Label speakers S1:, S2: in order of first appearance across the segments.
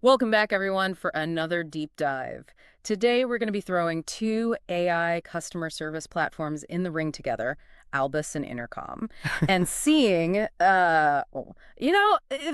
S1: Welcome back, everyone, for another deep dive. Today, we're going to be throwing two AI customer service platforms in the ring together, Albus and Intercom, and seeing, if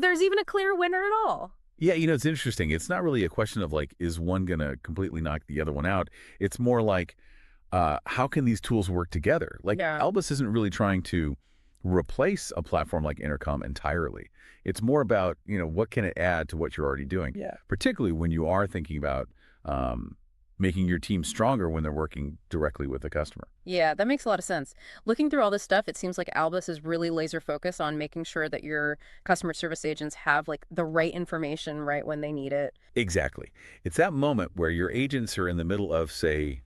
S1: there's even a clear winner at all.
S2: Yeah, it's interesting. It's not really a question of like, is one going to completely knock the other one out? It's more like, how can these tools work together? Like,
S1: Yeah.
S2: Albus isn't really trying to replace a platform like Intercom entirely. It's more about, what can it add to what you're already doing,
S1: Yeah.
S2: particularly when you are thinking about making your team stronger when they're working directly with the customer.
S1: Yeah, that makes a lot of sense. Looking through all this stuff, it seems like Albus is really laser focused on making sure that your customer service agents have like the right information right when they need it.
S2: Exactly. It's that moment where your agents are in the middle of, say,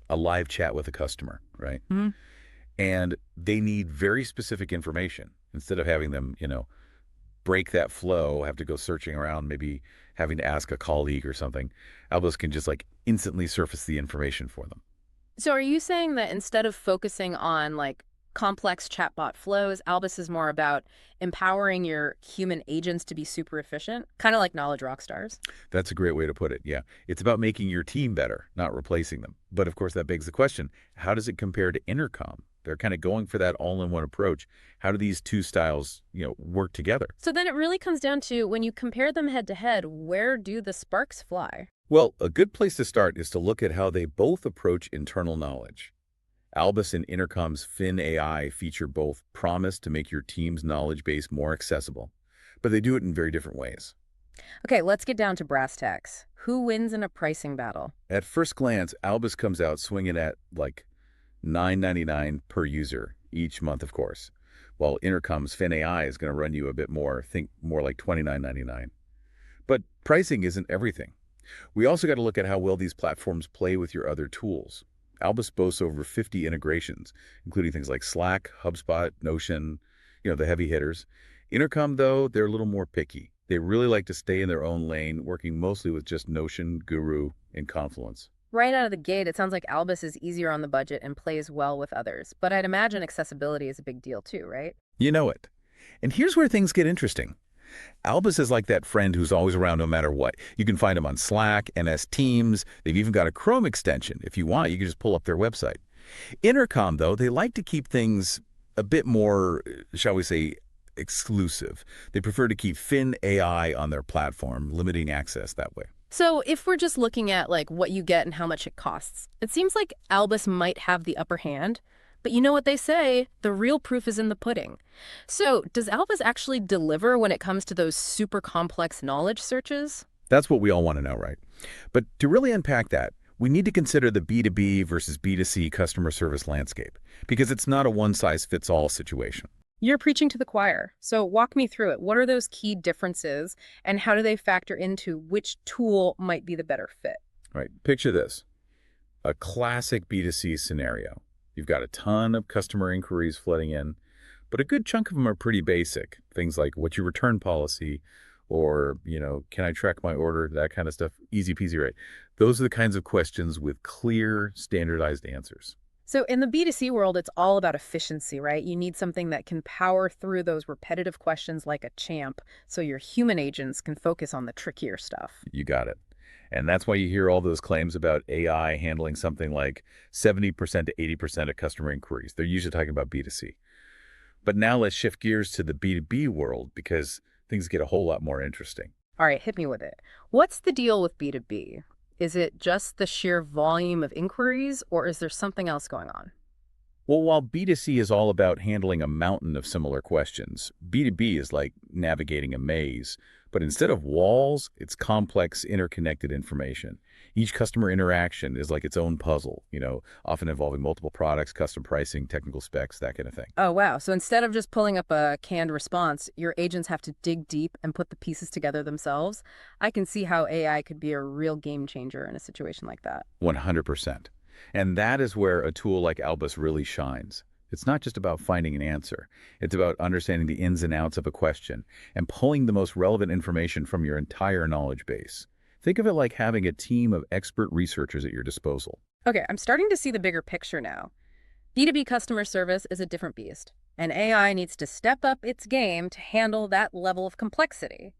S2: a live chat with a customer, right? And they need very specific information instead of having them, break that flow, have to go searching around, maybe having to ask a colleague or something. Albus can just like instantly surface the information for them.
S1: So are you saying that instead of focusing on like complex chatbot flows, Albus is more about empowering your human agents to be super efficient, kind of like knowledge rock stars?
S2: That's a great way to put it. Yeah. It's about making your team better, not replacing them. But of course, that begs the question, how does it compare to Intercom? They're kind of going for that all-in-one approach. How do these two styles, work together?
S1: So then it really comes down to when you compare them head to head, where do the sparks fly?
S2: Well, a good place to start is to look at how they both approach internal knowledge. Albus and Intercom's Fin AI feature both promise to make your team's knowledge base more accessible, but they do it in very different ways.
S1: Okay, let's get down to brass tacks. Who wins in a pricing battle?
S2: At first glance, Albus comes out swinging at like $9.99 per user each month, of course, while Intercom's Fin AI is going to run you a bit more, think more like $29.99. But pricing isn't everything. We also got to look at how well these platforms play with your other tools. Albus boasts over 50 integrations, including things like Slack, HubSpot, Notion, the heavy hitters. Intercom, though, they're a little more picky. They really like to stay in their own lane, working mostly with just Notion, Guru, and Confluence.
S1: Right out of the gate, it sounds like Albus is easier on the budget and plays well with others. But I'd imagine accessibility is a big deal too, right?
S2: You know it. And here's where things get interesting. Albus is like that friend who's always around no matter what. You can find them on Slack, MS Teams. They've even got a Chrome extension. If you want, you can just pull up their website. Intercom, though, they like to keep things a bit more, shall we say, exclusive. They prefer to keep Fin AI on their platform, limiting access that way.
S1: So if we're just looking at like what you get and how much it costs, it seems like Albus might have the upper hand. But you know what they say, the real proof is in the pudding. So does Albus actually deliver when it comes to those super complex knowledge searches?
S2: That's what we all want to know, right? But to really unpack that, we need to consider the B2B versus B2C customer service landscape, because it's not a one-size-fits-all situation.
S1: You're preaching to the choir. So walk me through it. What are those key differences and how do they factor into which tool might be the better fit?
S2: Right. Picture this, a classic B2C scenario. You've got a ton of customer inquiries flooding in, but a good chunk of them are pretty basic. Things like what's your return policy or, can I track my order? That kind of stuff. Easy peasy, right? Those are the kinds of questions with clear, standardized answers.
S1: So in the B2C world, it's all about efficiency, right? You need something that can power through those repetitive questions like a champ so your human agents can focus on the trickier stuff.
S2: You got it. And that's why you hear all those claims about AI handling something like 70% to 80% of customer inquiries. They're usually talking about B2C. But now let's shift gears to the B2B world because things get a whole lot more interesting.
S1: All right, hit me with it. What's the deal with B2B? Is it just the sheer volume of inquiries, or is there something else going on?
S2: Well, while B2C is all about handling a mountain of similar questions, B2B is like navigating a maze. But instead of walls, it's complex, interconnected information. Each customer interaction is like its own puzzle, often involving multiple products, custom pricing, technical specs, that kind of thing.
S1: Oh, wow. So instead of just pulling up a canned response, your agents have to dig deep and put the pieces together themselves. I can see how AI could be a real game changer in a situation like that.
S2: 100%. And that is where a tool like Albus really shines. It's not just about finding an answer. It's about understanding the ins and outs of a question and pulling the most relevant information from your entire knowledge base. Think of it like having a team of expert researchers at your disposal.
S1: Okay, I'm starting to see the bigger picture now. B2B customer service is a different beast, and AI needs to step up its game to handle that level of complexity.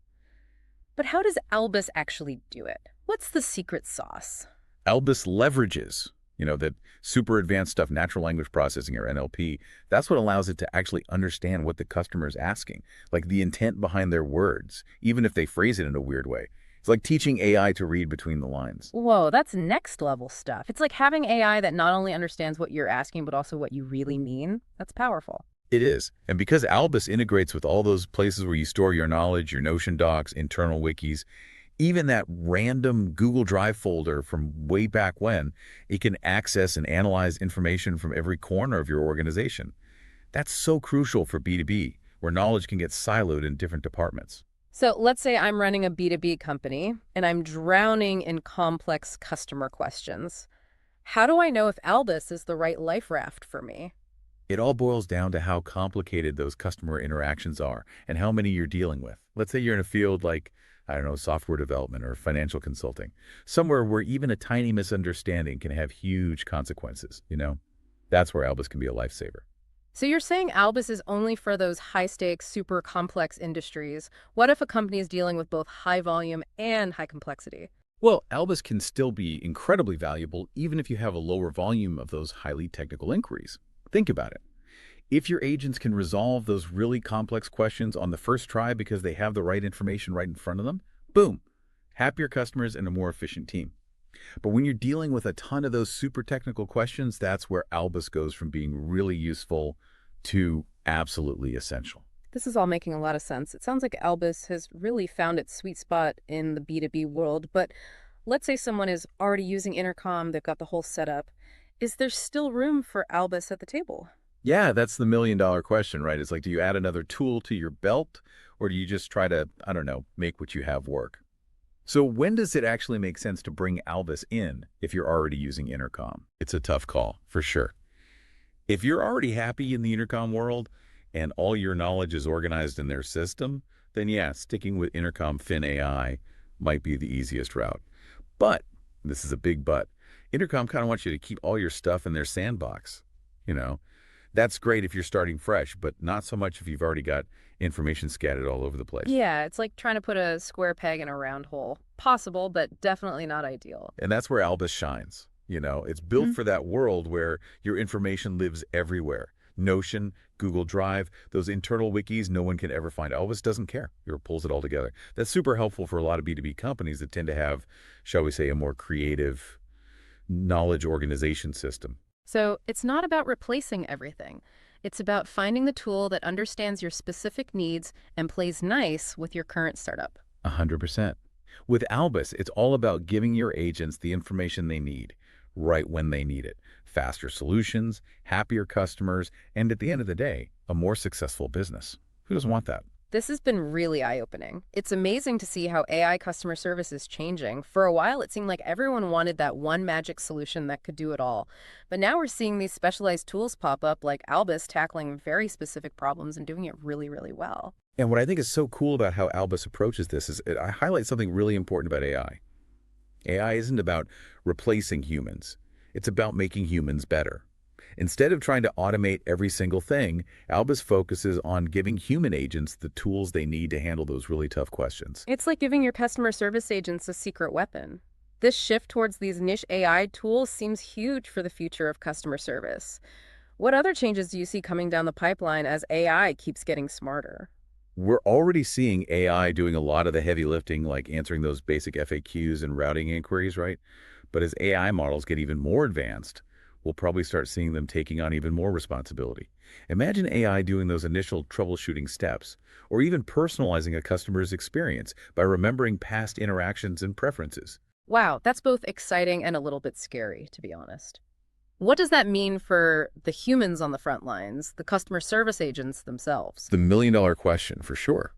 S1: But how does Albus actually do it? What's the secret sauce?
S2: Albus leverages, that super advanced stuff, natural language processing or NLP. That's what allows it to actually understand what the customer is asking, like the intent behind their words, even if they phrase it in a weird way. It's like teaching AI to read between the lines.
S1: Whoa, that's next level stuff. It's like having AI that not only understands what you're asking, but also what you really mean. That's powerful.
S2: It is. And because Albus integrates with all those places where you store your knowledge, your Notion docs, internal wikis, even that random Google Drive folder from way back when, it can access and analyze information from every corner of your organization. That's so crucial for B2B, where knowledge can get siloed in different departments.
S1: So let's say I'm running a B2B company and I'm drowning in complex customer questions. How do I know if Albus is the right life raft for me?
S2: It all boils down to how complicated those customer interactions are and how many you're dealing with. Let's say you're in a field like, I don't know, software development or financial consulting, somewhere where even a tiny misunderstanding can have huge consequences. That's where Albus can be a lifesaver.
S1: So you're saying Albus is only for those high-stakes, super complex industries. What if a company is dealing with both high volume and high complexity?
S2: Well, Albus can still be incredibly valuable even if you have a lower volume of those highly technical inquiries. Think about it. If your agents can resolve those really complex questions on the first try because they have the right information right in front of them, boom, happier customers and a more efficient team. But when you're dealing with a ton of those super technical questions, that's where Albus goes from being really useful to absolutely essential.
S1: This is all making a lot of sense. It sounds like Albus has really found its sweet spot in the B2B world, but let's say someone is already using Intercom, they've got the whole setup. Is there still room for Albus at the table?
S2: Yeah, that's the million-dollar question, right? It's like, do you add another tool to your belt, or do you just try to, I don't know, make what you have work? So when does it actually make sense to bring Albus in if you're already using Intercom? It's a tough call, for sure. If you're already happy in the Intercom world and all your knowledge is organized in their system, then yeah, sticking with Intercom Fin AI might be the easiest route. But, this is a big but, Intercom kind of wants you to keep all your stuff in their sandbox. That's great if you're starting fresh, but not so much if you've already got information scattered all over the place.
S1: Yeah, it's like trying to put a square peg in a round hole. Possible, but definitely not ideal.
S2: And that's where Albus shines. It's built for that world where your information lives everywhere. Notion, Google Drive, those internal wikis no one can ever find. Albus doesn't care. It pulls it all together. That's super helpful for a lot of B2B companies that tend to have, shall we say, a more creative knowledge organization system.
S1: So it's not about replacing everything. It's about finding the tool that understands your specific needs and plays nice with your current startup.
S2: 100%. With Albus, it's all about giving your agents the information they need, right when they need it. Faster solutions, happier customers, and at the end of the day, a more successful business. Who doesn't want that?
S1: This has been really eye-opening. It's amazing to see how AI customer service is changing. For a while, it seemed like everyone wanted that one magic solution that could do it all. But now we're seeing these specialized tools pop up like Albus tackling very specific problems and doing it really, really well.
S2: And what I think is so cool about how Albus approaches this is I highlight something really important about AI. AI isn't about replacing humans. It's about making humans better. Instead of trying to automate every single thing, Albus focuses on giving human agents the tools they need to handle those really tough questions.
S1: It's like giving your customer service agents a secret weapon. This shift towards these niche AI tools seems huge for the future of customer service. What other changes do you see coming down the pipeline as AI keeps getting smarter?
S2: We're already seeing AI doing a lot of the heavy lifting, like answering those basic FAQs and routing inquiries, right? But as AI models get even more advanced, we'll probably start seeing them taking on even more responsibility. Imagine AI doing those initial troubleshooting steps, or even personalizing a customer's experience by remembering past interactions and preferences.
S1: Wow, that's both exciting and a little bit scary, to be honest. What does that mean for the humans on the front lines, the customer service agents themselves?
S2: The million-dollar question, for sure.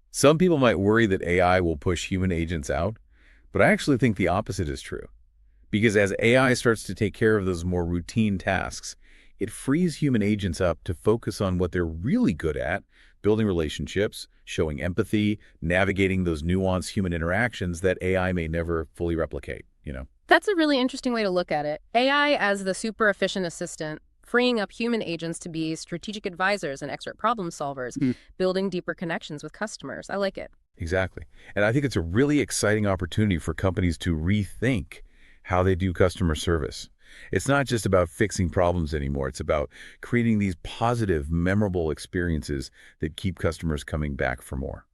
S2: Some people might worry that AI will push human agents out, but I actually think the opposite is true. Because as AI starts to take care of those more routine tasks, it frees human agents up to focus on what they're really good at, building relationships, showing empathy, navigating those nuanced human interactions that AI may never fully replicate.
S1: That's a really interesting way to look at it. AI as the super efficient assistant, freeing up human agents to be strategic advisors and expert problem solvers, building deeper connections with customers. I like it.
S2: Exactly. And I think it's a really exciting opportunity for companies to rethink how they do customer service. It's not just about fixing problems anymore. It's about creating these positive, memorable experiences that keep customers coming back for more.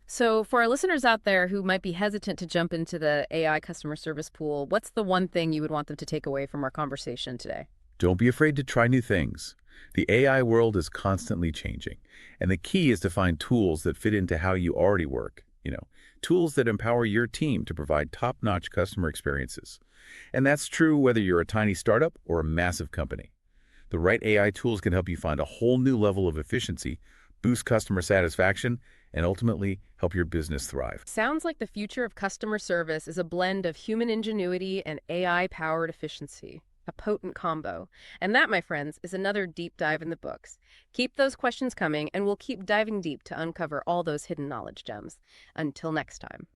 S1: So, for our listeners out there who might be hesitant to jump into the AI customer service pool, what's the one thing you would want them to take away from our conversation today?
S2: Don't be afraid to try new things. The AI world is constantly changing, and the key is to find tools that fit into how you already work. Tools that empower your team to provide top-notch customer experiences. And that's true whether you're a tiny startup or a massive company. The right AI tools can help you find a whole new level of efficiency, boost customer satisfaction, and ultimately help your business thrive.
S1: Sounds like the future of customer service is a blend of human ingenuity and AI-powered efficiency. A potent combo. And that, my friends, is another deep dive in the books. Keep those questions coming, and we'll keep diving deep to uncover all those hidden knowledge gems. Until next time.